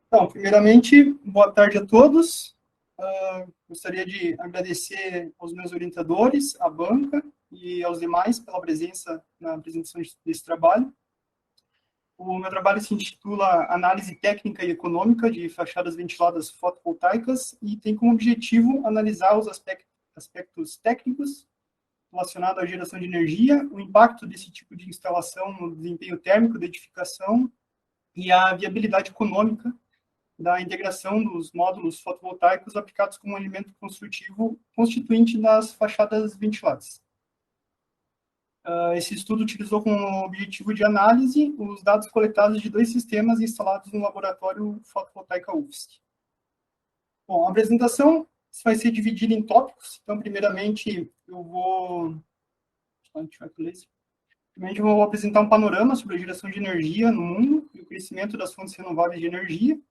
Então, primeiramente, boa tarde a todos. Gostaria de agradecer aos meus orientadores, à banca e aos demais pela presença na apresentação desse trabalho. O meu trabalho se intitula Análise Técnica e Econômica de Fachadas Ventiladas Fotovoltaicas e tem como objetivo analisar os aspectos técnicos relacionados à geração de energia, o impacto desse tipo de instalação no desempenho térmico da edificação e a viabilidade econômica da integração dos módulos fotovoltaicos aplicados como um elemento construtivo constituinte das fachadas ventiladas. Esse estudo utilizou como objetivo de análise os dados coletados de dois sistemas instalados no laboratório fotovoltaica UFSC. Bom, a apresentação vai ser dividida em tópicos. Então, primeiramente, eu vou apresentar um panorama sobre a geração de energia no mundo e o crescimento das fontes renováveis de energia.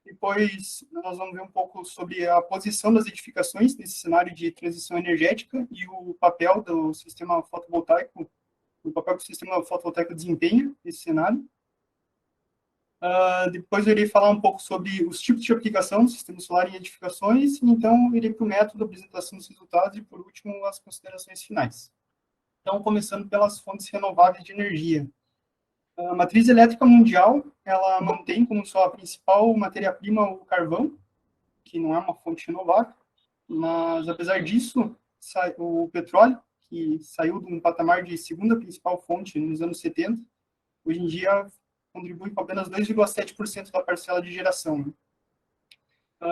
Depois, nós vamos ver um pouco sobre a posição das edificações nesse cenário de transição energética e o papel do sistema fotovoltaico, o papel que o sistema fotovoltaico desempenha nesse cenário. Depois, eu irei falar um pouco sobre os tipos de aplicação do sistema solar em edificações, e então, irei para o método, a apresentação dos resultados e, por último, as considerações finais. Então, começando pelas fontes renováveis de energia. A matriz elétrica mundial, ela mantém como sua principal matéria-prima o carvão, que não é uma fonte renovável, mas, apesar disso, o petróleo, que saiu de um patamar de segunda principal fonte nos anos 70, hoje em dia contribui com apenas 2,7% da parcela de geração. Né?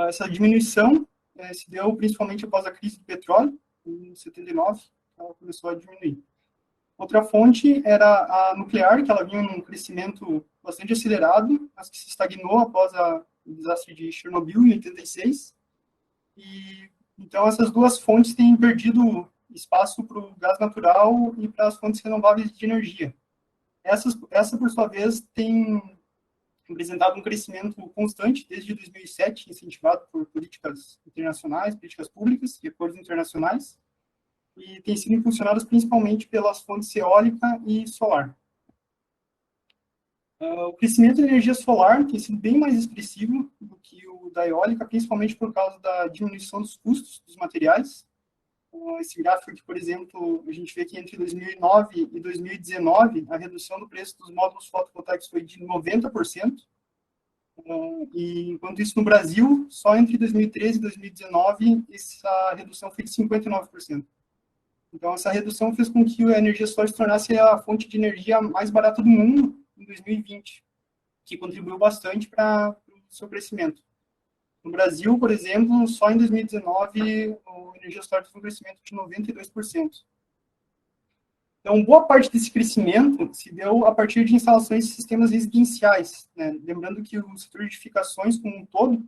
Essa diminuição se deu principalmente após a crise do petróleo, em 79, ela começou a diminuir. Outra fonte era a nuclear, que ela vinha num crescimento bastante acelerado, mas que se estagnou após o desastre de Chernobyl, em 86. E, então, essas duas fontes têm perdido espaço para o gás natural e para as fontes renováveis de energia. Essa, por sua vez, tem apresentado um crescimento constante desde 2007, incentivado por políticas internacionais, políticas públicas e acordos internacionais, e tem sido impulsionadas principalmente pelas fontes eólica e solar. O crescimento da energia solar tem sido bem mais expressivo do que o da eólica, principalmente por causa da diminuição dos custos dos materiais. Esse gráfico aqui, por exemplo, a gente vê que entre 2009 e 2019, a redução do preço dos módulos fotovoltaicos foi de 90%, e enquanto isso no Brasil, só entre 2013 e 2019, essa redução foi de 59%. Então, essa redução fez com que a energia solar se tornasse a fonte de energia mais barata do mundo em 2020, que contribuiu bastante para o seu crescimento. No Brasil, por exemplo, só em 2019, a energia solar teve um crescimento de 92%. Então, boa parte desse crescimento se deu a partir de instalações de sistemas residenciais. Né? Lembrando que o setor de edificações, como um todo,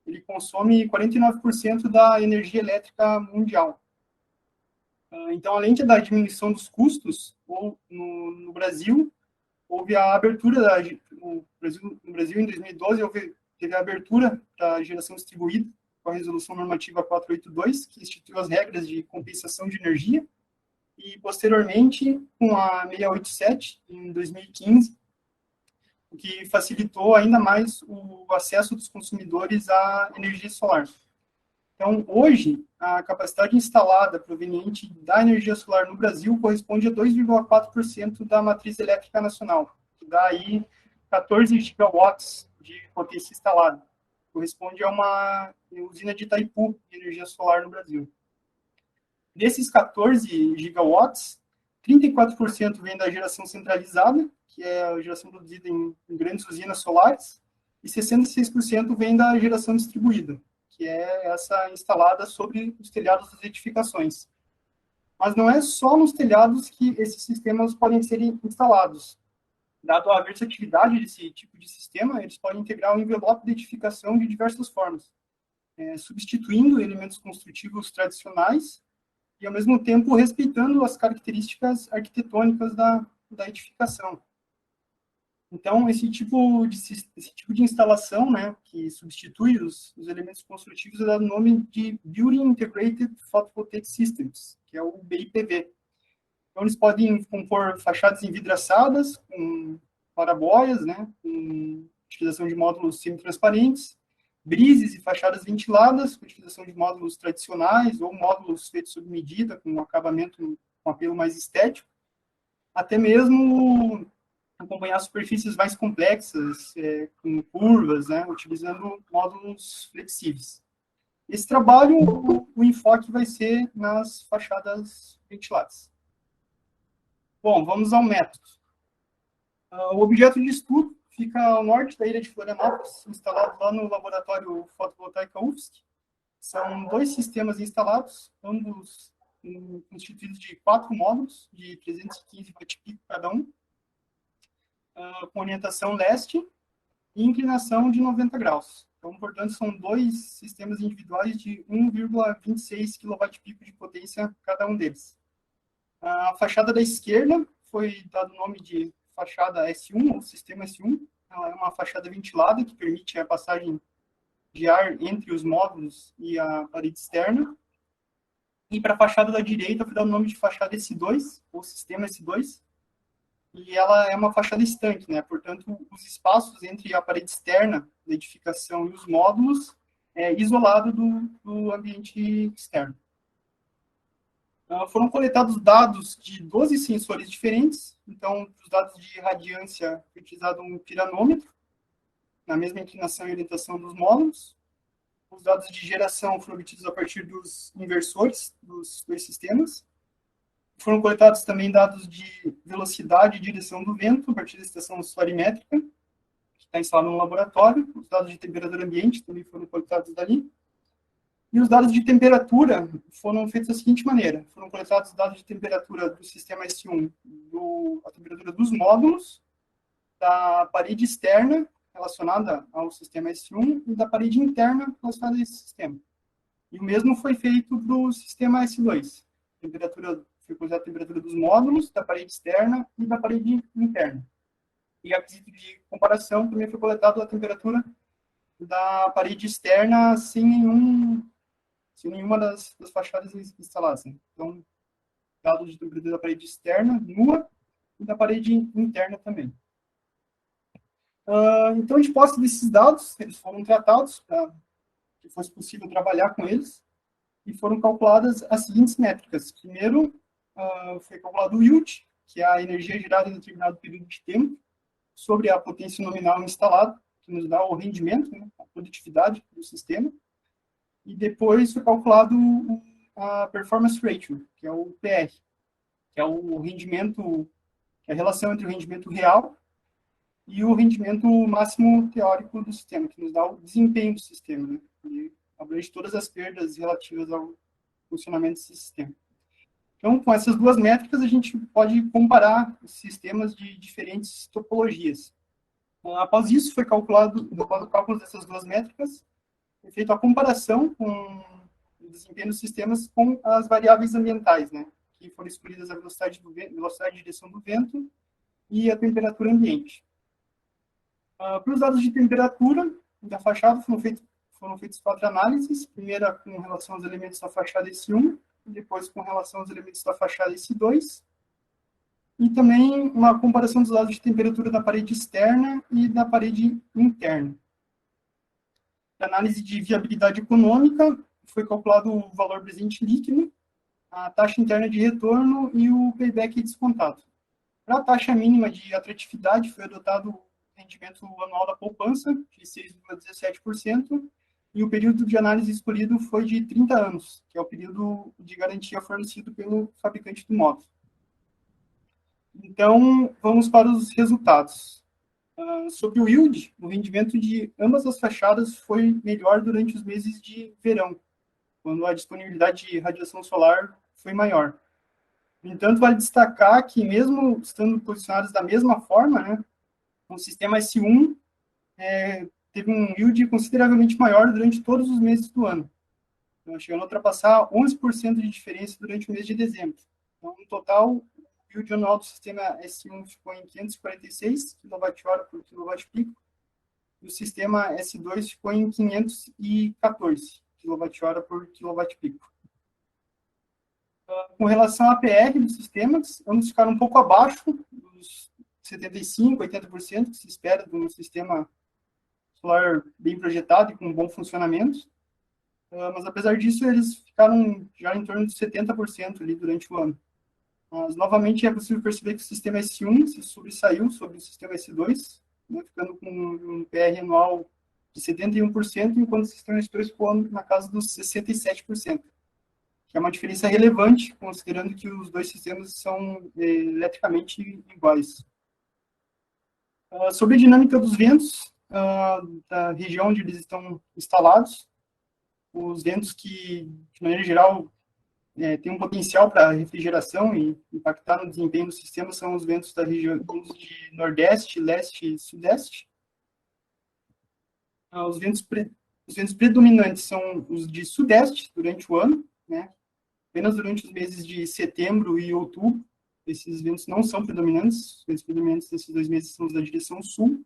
ele consome 49% da energia elétrica mundial. Então, além da diminuição dos custos, no Brasil, houve a abertura, no Brasil em 2012, teve a abertura da geração distribuída com a Resolução Normativa 482, que instituiu as regras de compensação de energia, e, posteriormente, com a 687, em 2015, o que facilitou ainda mais o acesso dos consumidores à energia solar. Então, hoje, a capacidade instalada proveniente da energia solar no Brasil corresponde a 2,4% da matriz elétrica nacional, que dá aí 14 gigawatts de potência instalada. Corresponde a uma usina de Itaipu de energia solar no Brasil. Desses 14 gigawatts, 34% vem da geração centralizada, que é a geração produzida em grandes usinas solares, e 66% vem da geração distribuída, que é essa instalada sobre os telhados das edificações. Mas não é só nos telhados que esses sistemas podem ser instalados. Dado a versatilidade desse tipo de sistema, eles podem integrar o envelope de edificação de diversas formas, substituindo elementos construtivos tradicionais e, ao mesmo tempo, respeitando as características arquitetônicas da edificação. Então, esse tipo de instalação, né, que substitui os elementos construtivos, é dado o nome de Building Integrated Photovoltaic Systems, que é o BIPV. Então, eles podem compor fachadas envidraçadas, com claraboias, né, com utilização de módulos semi-transparentes, brises e fachadas ventiladas, com utilização de módulos tradicionais ou módulos feitos sob medida, com um acabamento com apelo mais estético, até mesmo acompanhar superfícies mais complexas, com curvas, né, utilizando módulos flexíveis. Esse trabalho, o enfoque vai ser nas fachadas ventiladas. Bom, vamos ao método. O objeto de estudo fica ao norte da ilha de Florianópolis, instalado lá no laboratório fotovoltaica UFSC. São 2 sistemas instalados, ambos constituídos de 4 módulos de 315 watt-pico cada um, com orientação leste e inclinação de 90 graus. Então, portanto, são 2 sistemas individuais de 1,26 kW-pico de potência cada um deles. A fachada da esquerda foi dado o nome de fachada S1, ou sistema S1. Ela é uma fachada ventilada que permite a passagem de ar entre os módulos e a parede externa. E para a fachada da direita foi dado o nome de fachada S2, ou sistema S2. E ela é uma fachada estanque, né? Portanto, os espaços entre a parede externa da edificação e os módulos é isolado do ambiente externo. Foram coletados dados de 12 sensores diferentes. Então, os dados de radiância, foi utilizado um piranômetro, na mesma inclinação e orientação dos módulos. Os dados de geração foram obtidos a partir dos inversores dos 2 sistemas. Foram coletados também dados de velocidade e direção do vento, a partir da estação solarimétrica, que está instalada no laboratório. Os dados de temperatura ambiente também foram coletados dali. E os dados de temperatura foram feitos da seguinte maneira. Foram coletados dados de temperatura do sistema S1, a temperatura dos módulos, da parede externa relacionada ao sistema S1 e da parede interna relacionada a esse sistema. E o mesmo foi feito para o sistema S2. Foi coletada a temperatura dos módulos, da parede externa e da parede interna. E a quesito de comparação também foi coletado a temperatura da parede externa sem nenhuma das fachadas instaladas. Então, dados de temperatura da parede externa, nua, e da parede interna também. Então, de posse desses dados, eles foram tratados para que fosse possível trabalhar com eles, e foram calculadas as seguintes métricas. Primeiro, foi calculado o yield, que é a energia gerada em determinado período de tempo, sobre a potência nominal instalada, que nos dá o rendimento, né, a produtividade do sistema. E depois foi calculado a performance ratio, que é o PR, que é o rendimento, que é a relação entre o rendimento real e o rendimento máximo teórico do sistema, que nos dá o desempenho do sistema, né? E abrange todas as perdas relativas ao funcionamento desse sistema. Então, com essas 2 métricas, a gente pode comparar os sistemas de diferentes topologias. Após isso, após o cálculo dessas 2 métricas, foi feita a comparação com o desempenho dos sistemas com as variáveis ambientais, né? Que foram escolhidas a velocidade de direção do vento e a temperatura ambiente. Para os dados de temperatura da fachada, foram feitas 4 análises. Primeira com relação aos elementos da fachada S1, depois com relação aos elementos da fachada S2, e também uma comparação dos dados de temperatura da parede externa e da parede interna. Na análise de viabilidade econômica, foi calculado o valor presente líquido, a taxa interna de retorno e o payback descontado. Para a taxa mínima de atratividade, foi adotado o rendimento anual da poupança, de 6,17%, e o período de análise escolhido foi de 30 anos, que é o período de garantia fornecido pelo fabricante do módulo. Então, vamos para os resultados. Sobre o yield, o rendimento de ambas as fachadas foi melhor durante os meses de verão, quando a disponibilidade de radiação solar foi maior. No entanto, vale destacar que, mesmo estando posicionados da mesma forma, né, o sistema S1 teve um yield consideravelmente maior durante todos os meses do ano, então, chegando a ultrapassar 11% de diferença durante o mês de dezembro. Então, no total, o yield anual do sistema S1 ficou em 546 kWh por kWp, e o sistema S2 ficou em 514 kWh por kWp. Com relação à PR dos sistemas, ambos ficaram um pouco abaixo dos 75%, 80% que se espera de um sistema solar bem projetado e com bom funcionamento, mas apesar disso, eles ficaram já em torno de 70% ali durante o ano. Mas, novamente, é possível perceber que o sistema S1 se sobressaiu sobre o sistema S2, né, ficando com um PR anual de 71%, enquanto o sistema S2 ficou na casa dos 67%, que é uma diferença relevante, considerando que os dois sistemas são eletricamente iguais. Sobre a dinâmica dos ventos da região onde eles estão instalados, os ventos que, de maneira geral, têm um potencial para refrigeração e impactar no desempenho do sistema são os ventos da região de Nordeste, Leste e Sudeste. Os ventos predominantes são os de Sudeste durante o ano, né? Apenas durante os meses de setembro e outubro, esses ventos não são predominantes. Os ventos predominantes desses 2 meses são os da direção sul,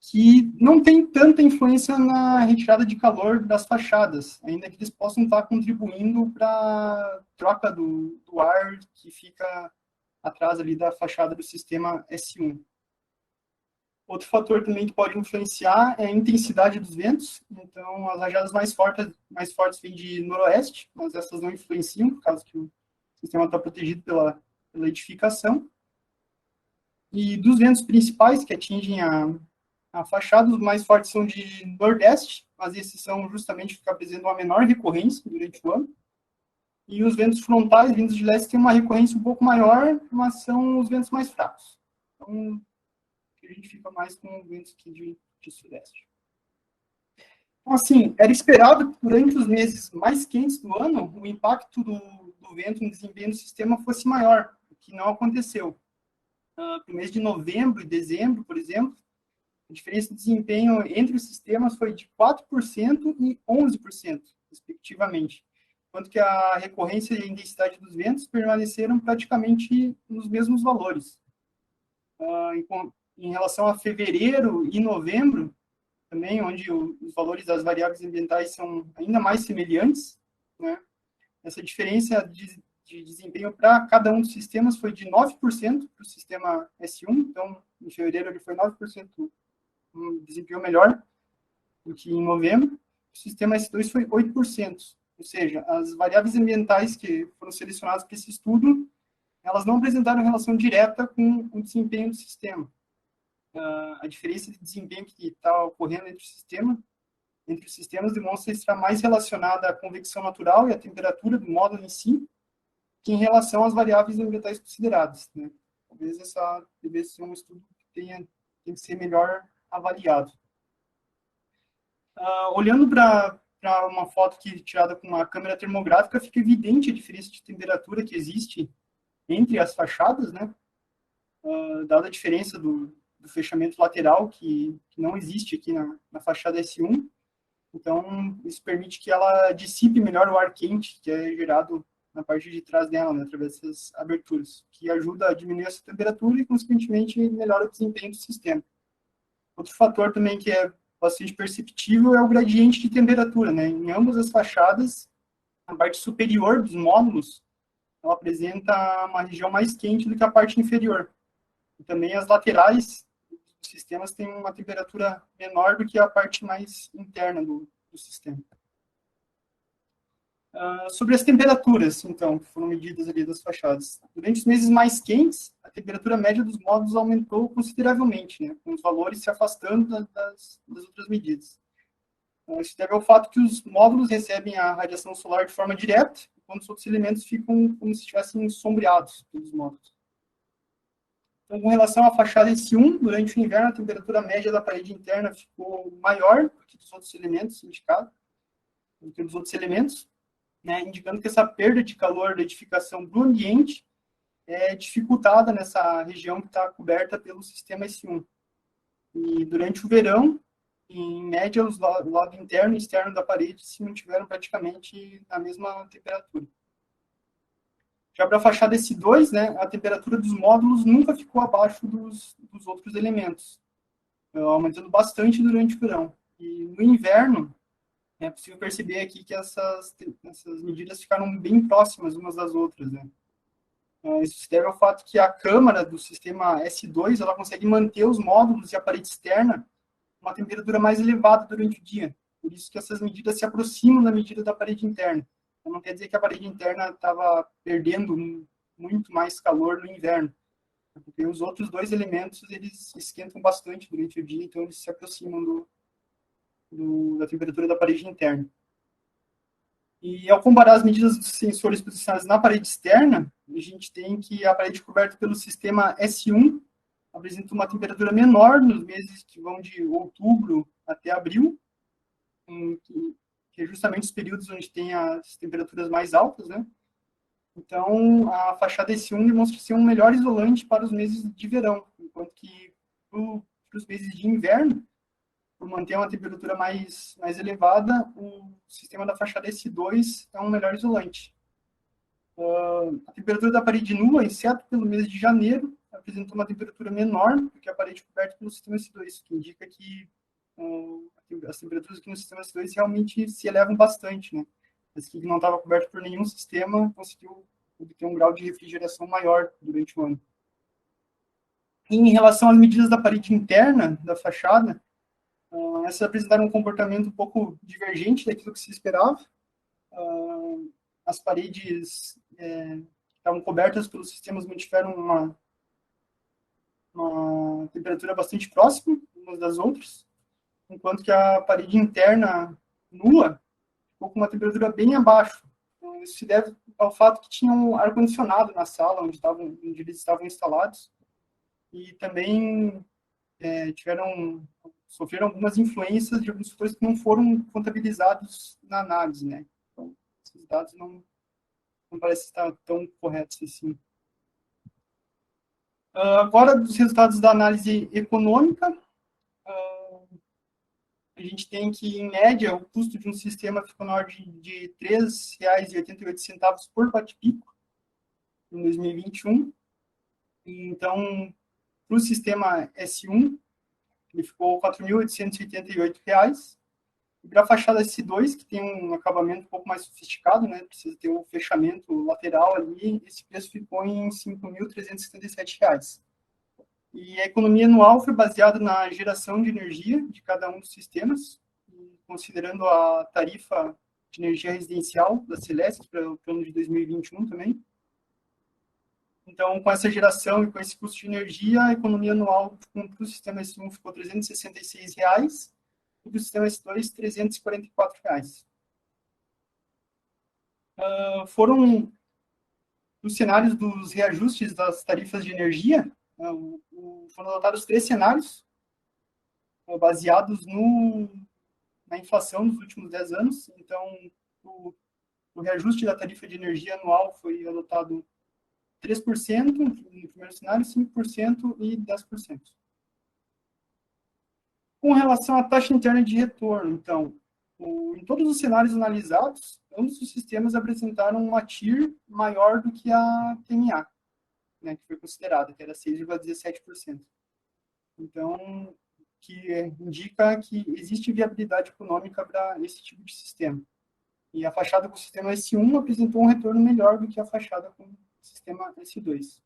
que não tem tanta influência na retirada de calor das fachadas, ainda que eles possam estar contribuindo para a troca do ar que fica atrás ali da fachada do sistema S1. Outro fator também que pode influenciar é a intensidade dos ventos. Então, as rajadas mais fortes vêm de noroeste, mas essas não influenciam, por causa que o sistema está protegido pela edificação. E dos ventos principais que atingem a fachada, os mais fortes são de nordeste, mas esses são justamente que apresentam uma menor recorrência durante o ano. E os ventos frontais, vindos de leste, têm uma recorrência um pouco maior, mas são os ventos mais fracos. Então, a gente fica mais com ventos aqui de sudeste. Então, assim, era esperado que durante os meses mais quentes do ano, o impacto do vento no desempenho do sistema fosse maior, o que não aconteceu. No mês de novembro e dezembro, por exemplo, a diferença de desempenho entre os sistemas foi de 4% e 11%, respectivamente, enquanto que a recorrência e a intensidade dos ventos permaneceram praticamente nos mesmos valores. Em relação a fevereiro e novembro, também, onde os valores das variáveis ambientais são ainda mais semelhantes, né? Essa diferença de desempenho para cada um dos sistemas foi de 9% para o sistema S1, então, em fevereiro ele foi 9% um desempenho melhor do que em novembro. O sistema S2 foi 8%, ou seja, as variáveis ambientais que foram selecionadas para esse estudo, elas não apresentaram relação direta com o desempenho do sistema. A diferença de desempenho que está ocorrendo entre os sistemas demonstra estar mais relacionada à convecção natural e à temperatura do módulo em si, que em relação às variáveis ambientais consideradas, né? Talvez essa deve ser um estudo que tem que ser melhor avaliado. Olhando para uma foto que tirada com uma câmera termográfica, fica evidente a diferença de temperatura que existe entre as fachadas, né? Dada a diferença do fechamento lateral, que não existe aqui na fachada S1. Então, isso permite que ela dissipe melhor o ar quente que é gerado na parte de trás dela, né, através dessas aberturas, que ajuda a diminuir essa temperatura e, consequentemente, melhora o desempenho do sistema. Outro fator também que é bastante perceptível é o gradiente de temperatura, né? Em ambas as fachadas, a parte superior dos módulos, ela apresenta uma região mais quente do que a parte inferior. E também as laterais dos sistemas têm uma temperatura menor do que a parte mais interna do sistema. Sobre as temperaturas, então, que foram medidas ali das fachadas. Durante os meses mais quentes, a temperatura média dos módulos aumentou consideravelmente, né, com os valores se afastando das outras medidas. Isso deve ao fato que os módulos recebem a radiação solar de forma direta, enquanto os outros elementos ficam como se estivessem sombreados pelos módulos. Então, com relação à fachada S1, durante o inverno, a temperatura média da parede interna ficou maior do que dos outros elementos indicados, do que dos outros elementos, né, indicando que essa perda de calor da edificação do ambiente é dificultada nessa região que está coberta pelo sistema S1. E durante o verão, em média, o lado interno e externo da parede se mantiveram praticamente na mesma temperatura. Já para a fachada S2, né, a temperatura dos módulos nunca ficou abaixo dos outros elementos, aumentando bastante durante o verão. E no inverno, é possível perceber aqui que essas medidas ficaram bem próximas umas das outras, né? Isso se deve ao fato que a câmara do sistema S2 ela consegue manter os módulos e a parede externa uma temperatura mais elevada durante o dia. Por isso que essas medidas se aproximam da medida da parede interna. Então, não quer dizer que a parede interna estava perdendo muito mais calor no inverno, porque os outros dois elementos eles esquentam bastante durante o dia, então eles se aproximam da temperatura da parede interna. E ao comparar as medidas dos sensores posicionados na parede externa, a gente tem que a parede coberta pelo sistema S1 apresenta uma temperatura menor nos meses que vão de outubro até abril, que é justamente os períodos onde tem as temperaturas mais altas, né? Então, a fachada S1 demonstra ser um melhor isolante para os meses de verão, enquanto que para os meses de inverno, por manter uma temperatura mais elevada, o sistema da fachada S2 é um melhor isolante. A temperatura da parede nua, exceto pelo mês de janeiro, apresenta uma temperatura menor do que a parede coberta pelo sistema S2, que indica que as temperaturas aqui no sistema S2 realmente se elevam bastante, né? Mas que não estava coberto por nenhum sistema conseguiu obter um grau de refrigeração maior durante o ano. Em relação às medidas da parede interna da fachada, essas apresentaram um comportamento um pouco divergente daquilo que se esperava. As paredes que estavam cobertas pelos sistemas mantiveram uma temperatura bastante próxima umas das outras, enquanto que a parede interna nua ficou com uma temperatura bem abaixo. Então, isso se deve ao fato que tinha um ar-condicionado na sala onde eles estavam instalados, e também sofreram algumas influências de alguns fatores que não foram contabilizados na análise, né? Então, esses dados não parecem estar tão corretos assim. Agora, dos resultados da análise econômica, a gente tem que, em média, o custo de um sistema ficou na ordem de R$ 3,88 por watt-pico em 2021. Então, para o sistema S1, ele ficou R$ 4.888. E para a fachada S2, que tem um acabamento um pouco mais sofisticado, né, precisa ter um fechamento lateral ali, esse preço ficou em R$ 5.377. E a economia anual foi baseada na geração de energia de cada um dos sistemas, considerando a tarifa de energia residencial da Celestis para o ano de 2021 também. Então, com essa geração e com esse custo de energia, a economia anual para o sistema S1 ficou R$ 366 e para o sistema S2 R$ 344. Foram os cenários dos reajustes das tarifas de energia, foram adotados 3 cenários baseados na inflação dos últimos 10 anos. Então, o reajuste da tarifa de energia anual foi adotado 3% no primeiro cenário, 5% e 10%. Com relação à taxa interna de retorno, então, em todos os cenários analisados, ambos os sistemas apresentaram uma TIR maior do que a TMA, né, que foi considerada, que era 6,17%. Então, que indica que existe viabilidade econômica para esse tipo de sistema. E a fachada com o sistema S1 apresentou um retorno melhor do que a fachada com o sistema S2.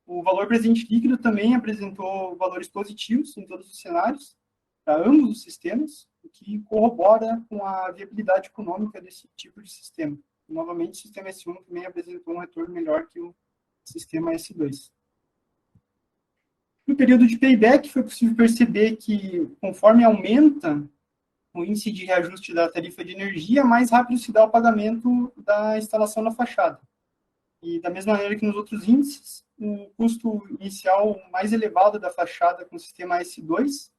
O valor presente líquido também apresentou valores positivos em todos os cenários, para ambos os sistemas, o que corrobora com a viabilidade econômica desse tipo de sistema. E, novamente, o sistema S1 também apresentou um retorno melhor que o sistema S2. No período de payback, foi possível perceber que, conforme aumenta o índice de reajuste da tarifa de energia, mais rápido se dá o pagamento da instalação na fachada. E da mesma maneira que nos outros índices, o custo inicial mais elevado da fachada com o sistema S2,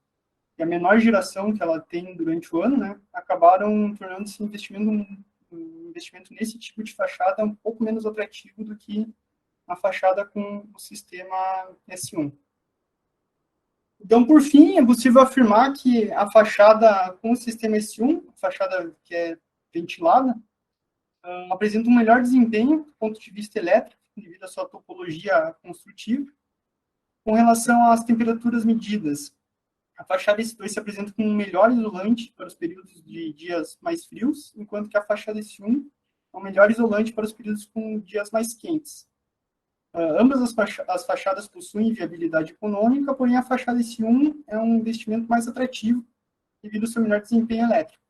e a menor geração que ela tem durante o ano, né, acabaram tornando-se um investimento nesse tipo de fachada um pouco menos atrativo do que a fachada com o sistema S1. Então, por fim, é possível afirmar que a fachada com o sistema S1, a fachada que é ventilada, apresenta um melhor desempenho do ponto de vista elétrico, devido à sua topologia construtiva, com relação às temperaturas medidas. A fachada S2 se apresenta com um melhor isolante para os períodos de dias mais frios, enquanto que a fachada S1 é um melhor isolante para os períodos com dias mais quentes. Ambas as fachadas possuem viabilidade econômica, porém a fachada S1 é um investimento mais atrativo devido ao seu melhor desempenho elétrico.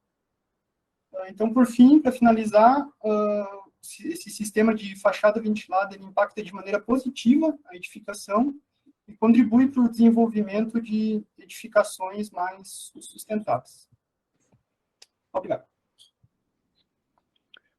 Então, por fim, para finalizar, esse sistema de fachada ventilada ele impacta de maneira positiva a edificação e contribui para o desenvolvimento de edificações mais sustentáveis. Obrigado.